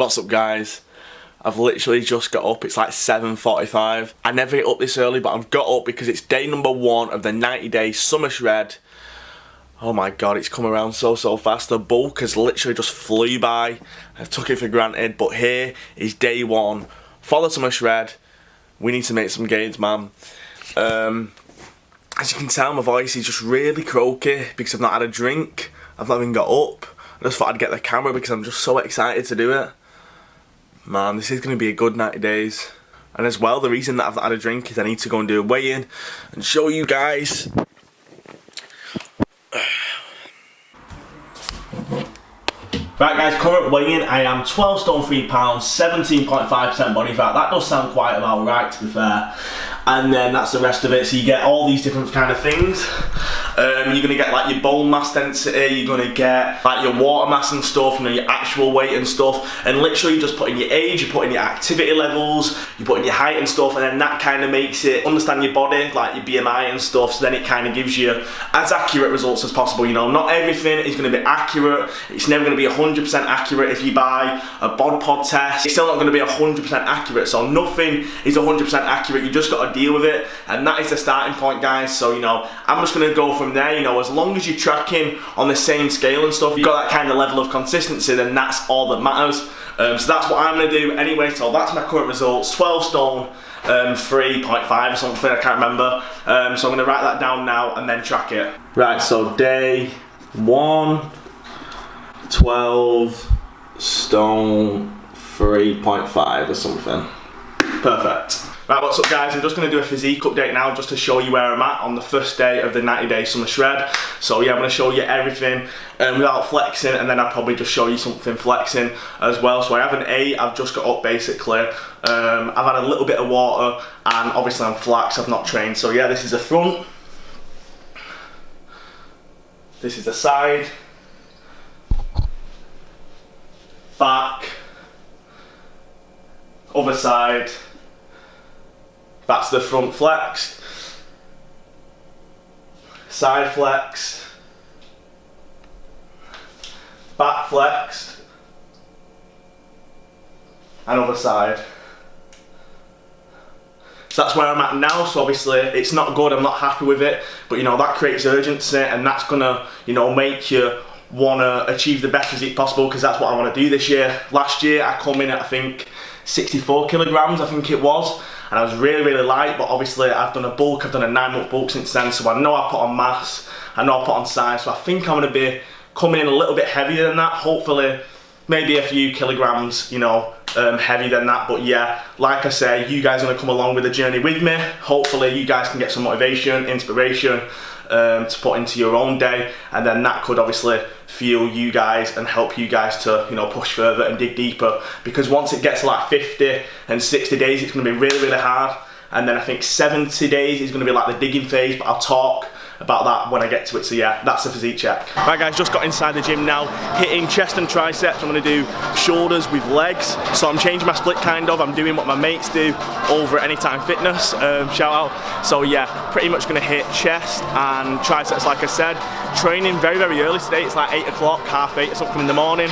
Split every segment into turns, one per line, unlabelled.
What's up, guys? I've literally just got up. It's like 7:45. I never get up this early, but I've got up because it's day number 1 of the 90-day summer shred. Oh my god, it's come around so fast. The bulk has literally just flew by. I took it for granted, but here is day 1 for the summer shred. We need to make some gains, man. As you can tell, my voice is just really croaky because I've not had a drink. I've not even got up. I just thought I'd get the camera because I'm just so excited to do it. Man, this is going to be a good 90 days. And as well, the reason that I've not had a drink is I need to go and do a weigh-in and show you guys. Right guys, current weigh-in, I am 12 stone 3 pounds, 17.5% body fat. That does sound quite about right, to be fair. And then that's the rest of it. So you get all these different kind of things. You're going to get like your bone mass density, you're going to get like your water mass and stuff, you know, your actual weight and stuff. And literally you just put in your age, you put in your activity levels, you put in your height and stuff, and then that kind of makes it understand your body, like your BMI and stuff. So then it kind of gives you as accurate results as possible. You know, not everything is going to be accurate. It's never going to be 100% accurate. If you buy a bod pod test, it's still not going to be 100% accurate. So nothing is 100% accurate. You just got to deal with it, and that is the starting point, guys. So you know, I'm just going to go from there. You know, as long as you're tracking on the same scale and stuff, you've got that kind of level of consistency, then that's all that matters. So that's what I'm going to do anyway. So that's my current results, 12 stone 3.5 or something, I can't remember. So I'm going to write that down now and then track it. Right, so day 1, 12 stone 3.5 or something. Perfect. Right, what's up guys? I'm just going to do a physique update now just to show you where I'm at on the first day of the 90-day summer shred. So yeah, I'm going to show you everything without flexing, and then I'll probably just show you something flexing as well. So I have an 8, I've just got up basically. I've had a little bit of water, and obviously I'm flat, I've not trained. So yeah, this is the front. This is the side. Back. Other side. That's the front flexed, side flexed, back flexed, and other side. So that's where I'm at now. So obviously it's not good, I'm not happy with it, but you know, that creates urgency, and that's gonna, you know, make you wanna achieve the best physique possible, because that's what I wanna do this year. Last year I come in at I think 64 kilograms, I think it was. And I was really light, but obviously I've done a bulk, I've done a 9-month bulk since then, so I know I put on mass, I know I put on size, so I think I'm going to be coming in a little bit heavier than that, hopefully maybe a few kilograms, you know, heavier than that. But yeah, like I say, you guys are going to come along with the journey with me. Hopefully you guys can get some motivation, inspiration to put into your own day, and then that could obviously fuel you guys and help you guys to, you know, push further and dig deeper. Because once it gets to like 50 and 60 days, it's going to be really hard, and then I think 70 days is going to be like the digging phase, but I'll talk about that when I get to it. So yeah, that's the physique check. Right guys, just got inside the gym now, hitting chest and triceps. I'm going to do shoulders with legs, so I'm changing my split kind of. I'm doing what my mates do over at Anytime Fitness, shout out. So yeah, pretty much going to hit chest and triceps like I said. Training very early today, it's like 8 o'clock, half 8 or something in the morning.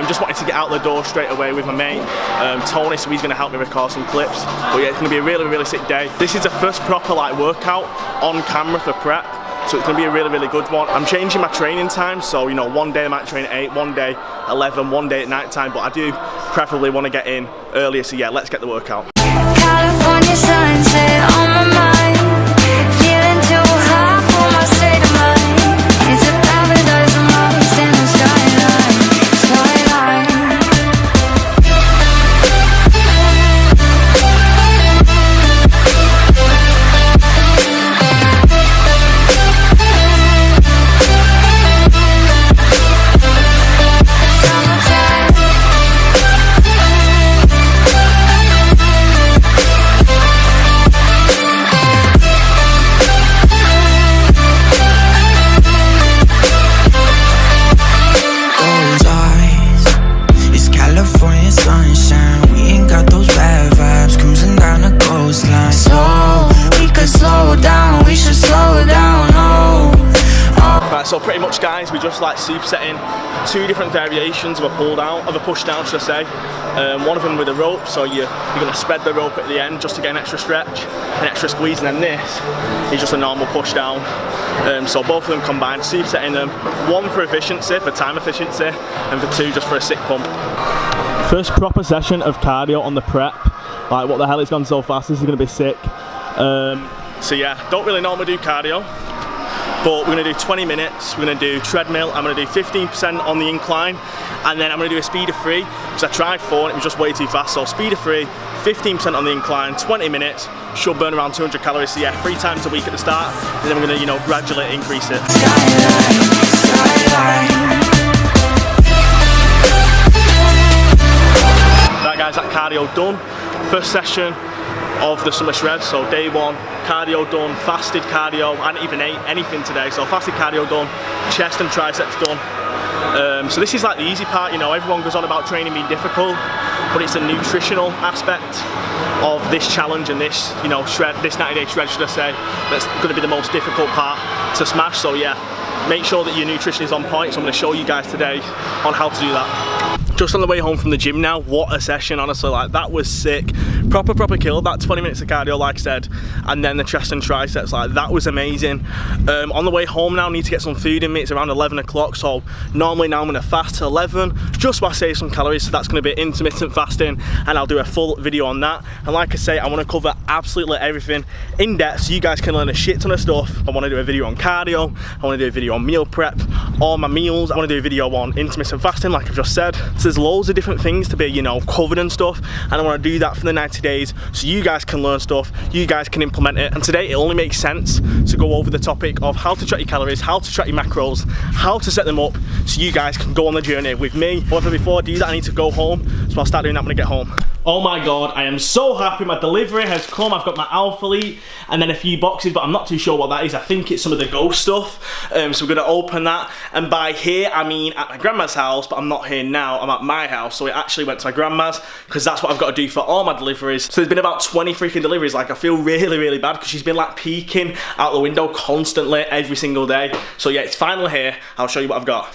Just wanted to get out the door straight away with my mate Tony, so he's going to help me record some clips. But yeah, it's going to be a really sick day. This is the first proper like workout on camera for prep, so it's going to be a really good one. I'm changing my training time, so you know, one day I might train at 8, one day 11, one day at night time, but I do preferably want to get in earlier. So yeah, let's get the workout.
California sunset on my mind, feeling too high for my state of mind. It's a paradise I'm lost in the skyline.
much, guys. We're just like supersetting 2 different variations of a pull down, of a push down, should I say. One of them with a rope, so you're going to spread the rope at the end just to get an extra stretch, an extra squeeze, and then this is just a normal push down. So both of them combined, supersetting them. 1 for efficiency, for time efficiency, and for 2 just for a sick pump. First proper session of cardio on the prep. Like, what the hell, it's gone so fast. This is going to be sick. So yeah, don't really normally do cardio, but we're going to do 20 minutes. We're going to do treadmill. I'm going to do 15% on the incline, and then I'm going to do a speed of 3 because I tried 4 and it was just way too fast. So speed of 3, 15% on the incline, 20 minutes. Should burn around 200 calories. So yeah, 3 times a week at the start, and then we're going to, gradually increase it. Right, guys, that cardio done. First session of the summer shred, so day 1, cardio done, fasted cardio. I didn't even ate anything today, so fasted cardio done, chest and triceps done. So this is like the easy part, everyone goes on about training being difficult, but it's the nutritional aspect of this challenge and this, shred, this 90-day shred, should I say, that's going to be the most difficult part to smash. So yeah, make sure that your nutrition is on point. So I'm going to show you guys today on how to do that. Just on the way home from the gym now, what a session, honestly, like that was sick. Proper killed that 20 minutes of cardio, like I said, and then the chest and triceps, like that was amazing. On the way home now, I need to get some food in me. It's around 11 o'clock, so normally now I'm gonna fast till 11, just so I save some calories, so that's gonna be intermittent fasting, and I'll do a full video on that. And like I say, I wanna cover absolutely everything in depth, so you guys can learn a shit ton of stuff. I wanna do a video on cardio, I wanna do a video on meal prep, all my meals, I wanna do a video on intermittent fasting, like I've just said. So there's loads of different things to be, covered and stuff, and I wanna do that for the 90 days, so you guys can learn stuff, you guys can implement it. And today it only makes sense to go over the topic of how to track your calories, how to track your macros, how to set them up, so you guys can go on the journey with me. However, before I do that, I need to go home, so I'll start doing that when I get home. Oh my god, I am so happy. My delivery has come. I've got my IIFYM and then a few boxes, but I'm not too sure what that is. I think it's some of the ghost stuff. So we're gonna open that. And by here, I mean at my grandma's house, but I'm not here now, I'm at my house. So it actually went to my grandma's, because that's what I've got to do for all my deliveries. So there's been about 20 freaking deliveries. Like, I feel really bad, because she's been like peeking out the window constantly every single day. So yeah, it's finally here. I'll show you what I've got.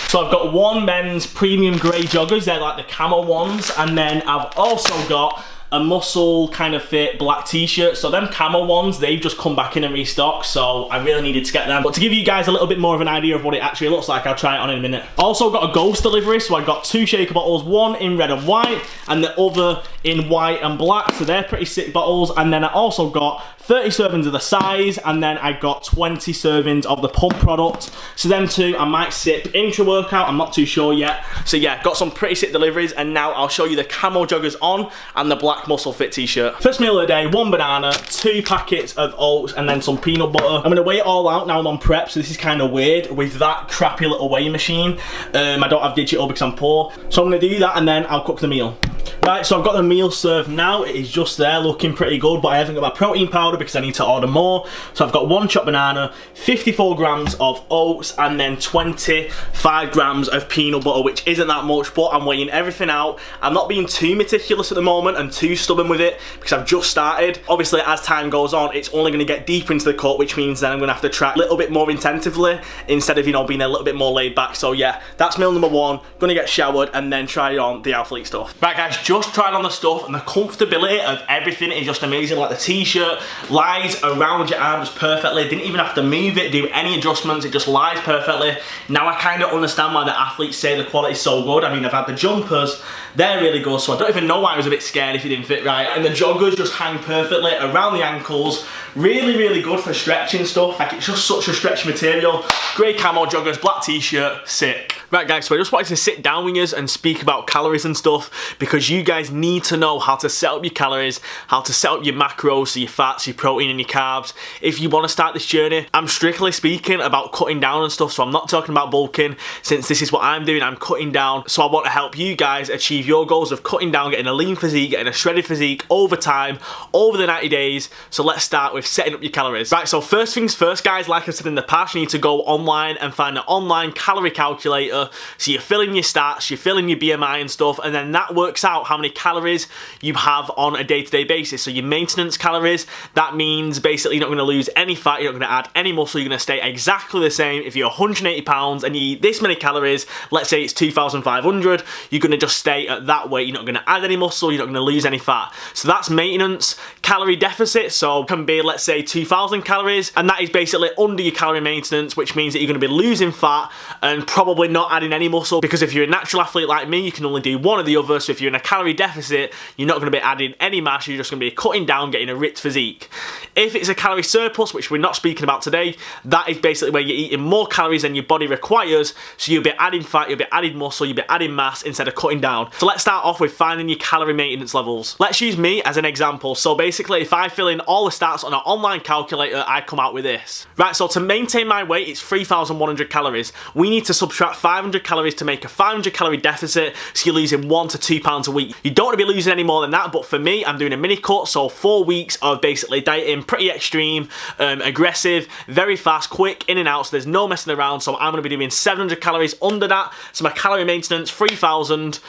So I've got 1 men's premium grey joggers, they're like the camo ones, and then I've also got a muscle kind of fit black t-shirt. So them camo ones, they've just come back in and restocked, so I really needed to get them. But to give you guys a little bit more of an idea of what it actually looks like, I'll try it on in a minute. Also got a ghost delivery, so I got 2 shaker bottles, one in red and white, and the other in white and black, so they're pretty sick bottles. And then I also got 30 servings of the size, and then I got 20 servings of the pump product. So them 2 I might sip intra-workout, I'm not too sure yet. So yeah, got some pretty sick deliveries, and now I'll show you the camo joggers on and the black muscle fit t-shirt. First meal of the day, 1 banana, 2 packets of oats, and then some peanut butter. I'm gonna weigh it all out now. I'm on prep, so this is kind of weird with that crappy little weighing machine. I don't have digital because I'm poor, so I'm gonna do that and then I'll cook the meal. Right, so I've got the meal served now. It is just there looking pretty good, but I haven't got my protein powder because I need to order more. So I've got 1 chopped banana, 54 grams of oats, and then 25 grams of peanut butter, which isn't that much, but I'm weighing everything out. I'm not being too meticulous at the moment and too stubborn with it because I've just started. Obviously, as time goes on, it's only going to get deeper into the cut, which means then I'm going to have to track a little bit more intensively instead of, being a little bit more laid back. So yeah, that's meal number 1. Gonna get showered and then try on the athlete stuff. Right guys, just tried on the stuff, and the comfortability of everything is just amazing. Like, the t-shirt lies around your arms perfectly. Didn't even have to move it, do any adjustments. It just lies perfectly. Now I kind of understand why the athletes say the quality is so good. I mean, I've had the jumpers, they're really good, so I don't even know why I was a bit scared if it didn't fit right. And the joggers just hang perfectly around the ankles. Really good for stretching stuff. Like, it's just such a stretchy material. Grey camo joggers, black t-shirt, sick. Right guys, so I just wanted to sit down with you and speak about calories and stuff, because you guys need to know how to set up your calories, how to set up your macros, so your fats, your protein and your carbs. If you want to start this journey, I'm strictly speaking about cutting down and stuff, so I'm not talking about bulking, since this is what I'm doing. I'm cutting down, so I want to help you guys achieve your goals of cutting down, getting a lean physique, getting a shredded physique over time, over the 90 days. So let's start with setting up your calories. Right, so first things first guys, like I said in the past, you need to go online and find an online calorie calculator. calculator, so you're filling your stats, you're filling your BMI and stuff, and then that works out how many calories you have on a day-to-day basis. So your maintenance calories, that means basically you're not going to lose any fat, you're not going to add any muscle, you're going to stay exactly the same. If you're 180 pounds and you eat this many calories, let's say it's 2,500, you're going to just stay at that weight, you're not going to add any muscle, you're not going to lose any fat. So that's maintenance. Calorie deficit, so can be, let's say, 2,000 calories, and that is basically under your calorie maintenance, which means that you're going to be losing fat and probably not adding any muscle, because if you're a natural athlete like me, you can only do one or the other. So if you're in a calorie deficit, you're not going to be adding any mass, you're just going to be cutting down, getting a ripped physique. If it's a calorie surplus, which we're not speaking about today, that is basically where you're eating more calories than your body requires, so you'll be adding fat, you'll be adding muscle, you'll be adding mass instead of cutting down. So let's start off with finding your calorie maintenance levels. Let's use me as an example. So basically, if I fill in all the stats on an online calculator, I come out with this. Right, so to maintain my weight, it's 3,100 calories. We need to subtract 500 calories to make a 500 calorie deficit, so you're losing 1 to 2 pounds a week. You don't want to be losing any more than that, but for me, I'm doing a mini cut, so 4 weeks of basically dieting, pretty extreme, aggressive, very fast, quick, in and out, so there's no messing around. So I'm going to be doing 700 calories under that, so my calorie maintenance, 3,000,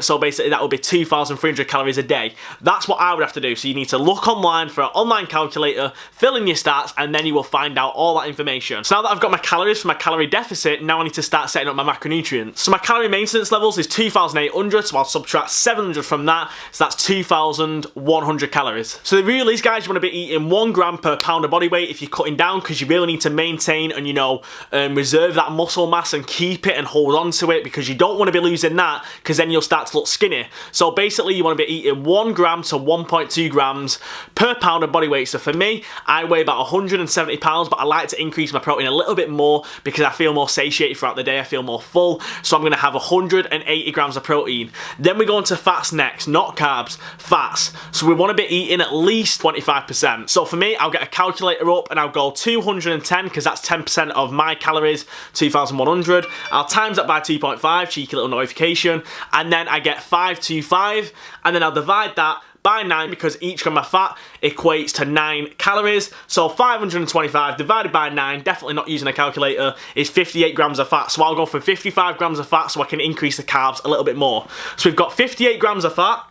so basically that would be 2,300 calories a day. That's what I would have to do. So you need to look online for an online calculator, fill in your stats, and then you will find out all that information. So now that I've got my calories for my calorie deficit, now I need to start setting up my macronutrients. So my calorie maintenance levels is 2,800, so I'll subtract 700 from that, so that's 2,100 calories. So the rule is, guys, you want to be eating 1 gram per pound of body weight if you're cutting down, because you really need to maintain and, you know, reserve that muscle mass and keep it and hold on to it, because you don't want to be losing that, because then you'll start to look skinny. So basically you want to be eating 1 gram to 1.2 grams per pound of body weight. So for me, I weigh about 170 pounds, but I like to increase my protein a little bit more because I feel more satiated throughout the day, I feel more full. So I'm going to have 180 grams of protein. Then we go into fats next, not carbs, fats. So we want to be eating at least 25%. So for me, I'll get a calculator up and I'll go 210, because that's 10% of my calories, 2,100. I'll times that by 2.5, cheeky little notification, and then I get 525, and then I'll divide that by 9, because each gram of fat equates to 9 calories. So 525 divided by 9, definitely not using a calculator, is 58 grams of fat. So I'll go for 55 grams of fat so I can increase the carbs a little bit more. So we've got 58 grams of fat.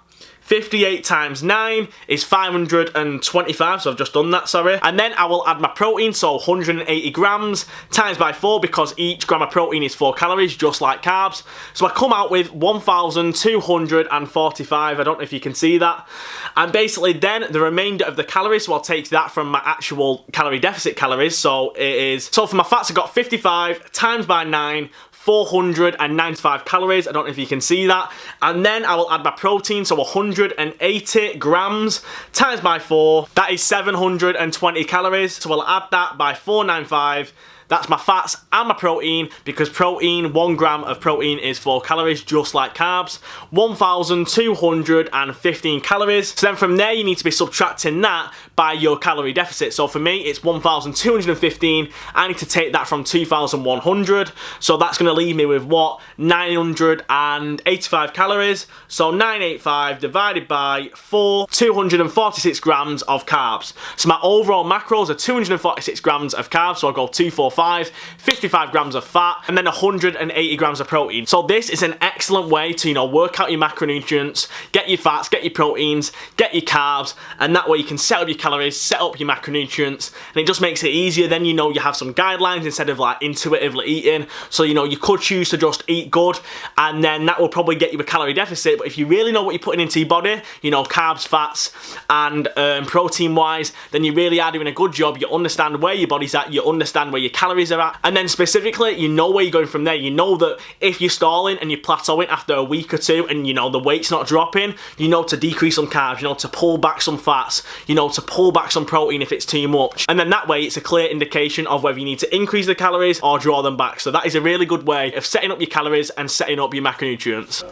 58 times 9 is 525, so I've just done that, sorry. And then I will add my protein, so 180 grams times by 4, because each gram of protein is 4 calories, just like carbs. So I come out with 1,245, I don't know if you can see that. And basically then the remainder of the calories, so I'll take that from my actual calorie deficit calories, so it is, so for my fats I got 55 times by 9, 495 calories, I don't know if you can see that. And then I will add my protein, so 180 grams times by 4, that is 720 calories. So we'll add that by 495. That's my fats and my protein, because protein, 1 gram of protein is 4 calories, just like carbs. 1,215 calories. So then from there, you need to be subtracting that by your calorie deficit. So for me, it's 1,215. I need to take that from 2,100. So that's going to leave me with what? 985 calories. So 985 divided by 4, 246 grams of carbs. So my overall macros are 246 grams of carbs. So I'll go 245. 55 grams of fat, and then 180 grams of protein. So this is an excellent way to, you know, work out your macronutrients, get your fats, get your proteins, get your carbs, and that way you can set up your calories, set up your macronutrients, and it just makes it easier. Then you know you have some guidelines instead of like intuitively eating. So you know you could choose to just eat good, and then that will probably get you a calorie deficit. But if you really know what you're putting into your body, you know, carbs, fats, and protein wise, then you really are doing a good job. You understand where your body's at, you understand where your calories are at, and then specifically you know where you're going from there. You know that if you're stalling and you're plateauing after a week or two and you know the weight's not dropping, you know to decrease some carbs, you know to pull back some fats, you know to pull back some protein if it's too much, and then that way it's a clear indication of whether you need to increase the calories or draw them back. So that is a really good way of setting up your calories and setting up your macronutrients.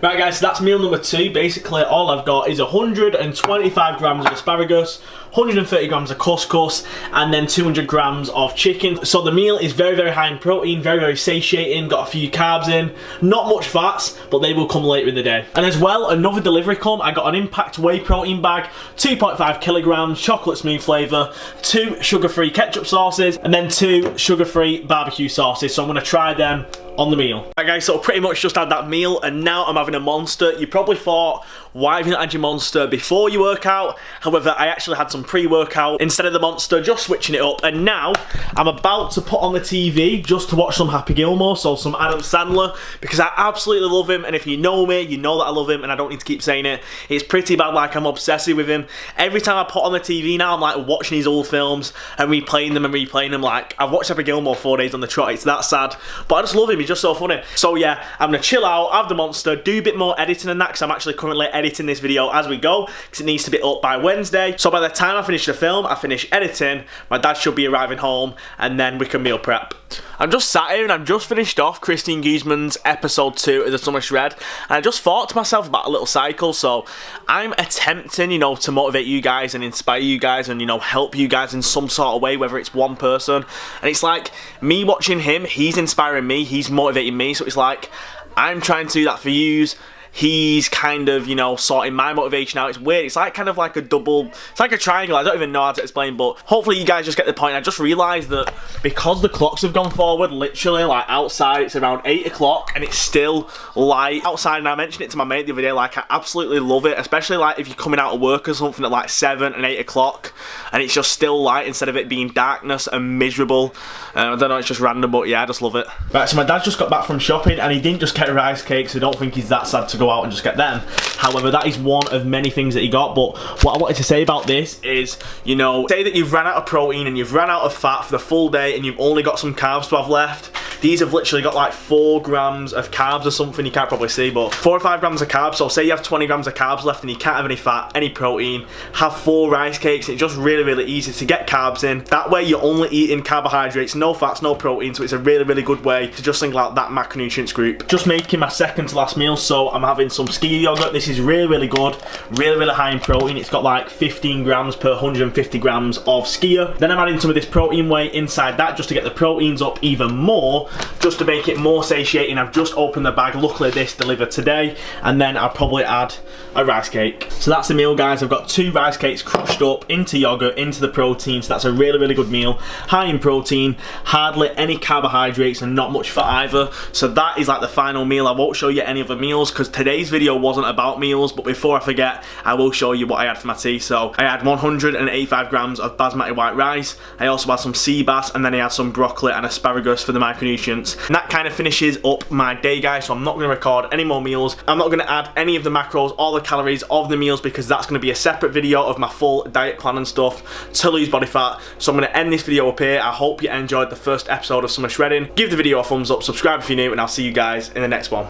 Right guys, so that's meal number 2. Basically all I've got is 125 grams of asparagus, 130 grams of couscous, and then 200 grams of chicken. So the meal is very, very high in protein, very, very satiating, got a few carbs in, not much fats, but they will come later in the day. And as well, another delivery come, I got an Impact whey protein bag, 2.5 kilograms, chocolate smooth flavour, 2 sugar-free ketchup sauces, and then 2 sugar-free barbecue sauces. So I'm gonna try them on the meal. Right guys, so pretty much just had that meal and now I'm having a Monster. You probably thought, why have you not had your Monster before you work out? However, I actually had some pre-workout instead of the Monster, just switching it up. And now I'm about to put on the TV just to watch some Happy Gilmore, so some Adam Sandler, because I absolutely love him. And if you know me, you know that I love him and I don't need to keep saying it. It's pretty bad, like I'm obsessive with him. Every time I put on the TV now, I'm like watching his old films and replaying them. Like, I've watched Happy Gilmore 4 days on the trot, it's that sad. But I just love him, he's just so funny. So yeah, I'm gonna chill out, have the Monster, do a bit more editing than that, because I'm actually currently editing this video as we go, because it needs to be up by Wednesday. So by the time I finish the film, I finish editing, my dad should be arriving home, and then we can meal prep. I'm just sat here and I've just finished off Christine Guzman's episode 2 of the Summer Shred, and I just thought to myself about a little cycle. So I'm attempting, you know, to motivate you guys and inspire you guys and, you know, help you guys in some sort of way, whether it's one person. And it's like me watching him, he's inspiring me, he's motivating me. So it's like I'm trying to do that for yous. He's kind of, you know, sorting my motivation out. It's weird. It's like kind of like a double, it's like a triangle. I don't even know how to explain, but hopefully you guys just get the point. I just realised that because the clocks have gone forward, literally, like outside it's around 8 o'clock and it's still light outside. And I mentioned it to my mate the other day, like I absolutely love it, especially like if you're coming out of work or something at like 7 and 8 o'clock and it's just still light instead of it being darkness and miserable. I don't know, it's just random, but yeah, I just love it. Right, so my dad just got back from shopping and he didn't just get rice cakes, so I don't think he's that sad to go out and just get them. However, that is one of many things that he got. But what I wanted to say about this is, you know, say that you've ran out of protein and you've ran out of fat for the full day and you've only got some carbs to have left. These have literally got like 4 grams of carbs or something, you can't probably see, but 4 or 5 grams of carbs. So say you have 20 grams of carbs left and you can't have any fat, any protein, have 4 rice cakes. It's just really, really easy to get carbs in. That way you're only eating carbohydrates, no fats, no protein, so it's a really, really good way to just single out that macronutrients group. Just making my second to last meal, so I'm having some Skier yogurt. This is really, really good, really, really high in protein. It's got like 15 grams per 150 grams of Skier. Then I'm adding some of this protein whey inside that just to get the proteins up even more, just to make it more satiating. I've just opened the bag, luckily this delivered today, and then I'll probably add a rice cake. So that's the meal, guys. I've got 2 rice cakes crushed up into yogurt, into the protein, so that's a really, really good meal. High in protein, hardly any carbohydrates and not much fat either. So that is like the final meal. I won't show you any other meals because today's video wasn't about meals, but before I forget, I will show you what I had for my tea. So I had 185 grams of basmati white rice. I also had some sea bass, and then I had some broccoli and asparagus for the micronutrients. And that kind of finishes up my day, guys, so I'm not going to record any more meals. I'm not going to add any of the macros or the calories of the meals because that's going to be a separate video of my full diet plan and stuff to lose body fat. So I'm going to end this video up here. I hope you enjoyed the first episode of Summer Shredding. Give the video a thumbs up, subscribe if you're new, and I'll see you guys in the next one.